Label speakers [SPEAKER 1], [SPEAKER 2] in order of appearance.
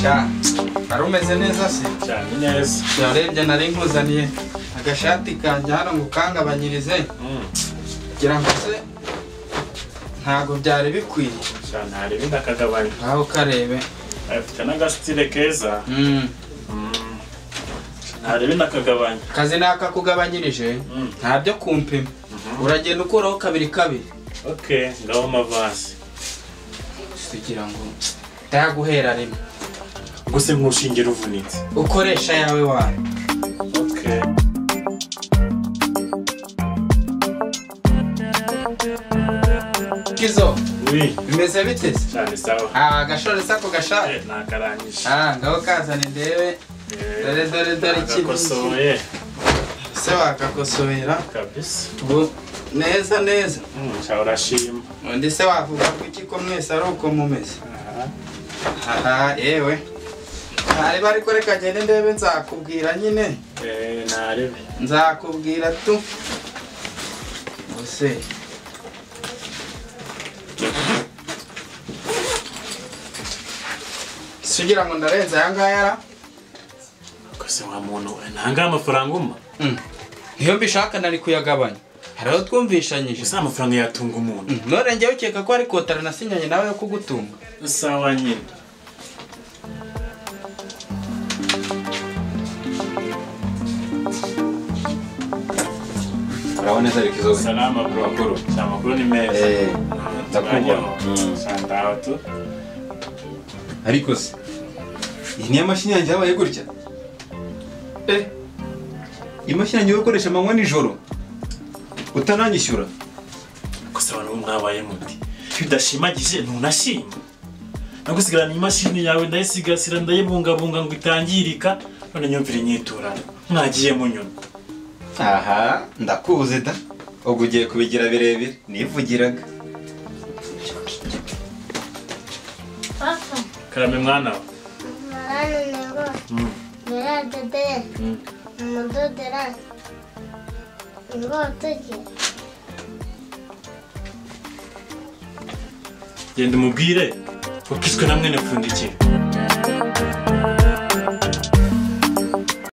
[SPEAKER 1] sha arumeze neza se
[SPEAKER 2] cyane neza
[SPEAKER 1] yarebye nari nkuzaniye agashati kanjye hano ngukangabanyirize kugira ngo se ntago byari bikwiye
[SPEAKER 2] cyane hari binda kagabanya
[SPEAKER 1] aho karebe
[SPEAKER 2] afite n'agasitire keza hari binda kagabanya
[SPEAKER 1] kazi nakakugabanyirije ntabyo kumpima uragenda ukuraho kabiri
[SPEAKER 2] okay ngaho mavasi
[SPEAKER 1] kugira ngo ndaguhera rimwe
[SPEAKER 2] guse nkushingira uvunitse
[SPEAKER 1] ukoresha yawe wawe
[SPEAKER 2] okay
[SPEAKER 1] Kizo
[SPEAKER 2] oui
[SPEAKER 1] bimeze bite
[SPEAKER 2] cyane sawa
[SPEAKER 1] gashore sako gashare
[SPEAKER 2] nakarangije
[SPEAKER 1] ngaho kazane ndebe dore
[SPEAKER 2] kibasoye
[SPEAKER 1] se wakakosoera
[SPEAKER 2] kabisa
[SPEAKER 1] ubu neza
[SPEAKER 2] urashima
[SPEAKER 1] undi se wavuga ko iki ko mwese ari uko mumeze yewe ntari bari ko reka gende ndebe nzakubwira nyine
[SPEAKER 2] narebe
[SPEAKER 1] nzakubwira tu bose sugira ngo ndarenza aya ngaya
[SPEAKER 2] kose wa muntu ntanga amafaranga umma
[SPEAKER 1] niyo mbishaka nari kuyagabanya hariho twumvishanyije
[SPEAKER 2] gusa amafaranga yatunga umuntu
[SPEAKER 1] none njyewe ukeka ko ari kotara nasinyanye nawe yo kugutunga
[SPEAKER 2] sawa nyine
[SPEAKER 3] urabona neza Kizo
[SPEAKER 2] salama bro akuru amakuru ni meza
[SPEAKER 3] ndakubona
[SPEAKER 2] santaho tu
[SPEAKER 3] ariko se iyi ni amashini yanjye yabaye gutya imashini yanjye ukoresha amanywa nijoro utananyishyura
[SPEAKER 2] gusa abantu mwabaye muti bidashimagije ntunashima nagusigarana imashini yawe ndayisigasira ndayibungabunga ngo itangirika none nyumvira inyiturano mwagiye munyuma
[SPEAKER 3] aha ndakuze da ubwo ugiye kubigira birebire nivugiraga
[SPEAKER 4] Papa
[SPEAKER 2] karame mwana we
[SPEAKER 4] Dede Mudodera Ngoteke
[SPEAKER 2] genda umubwire ukiswe na mwene pfundikira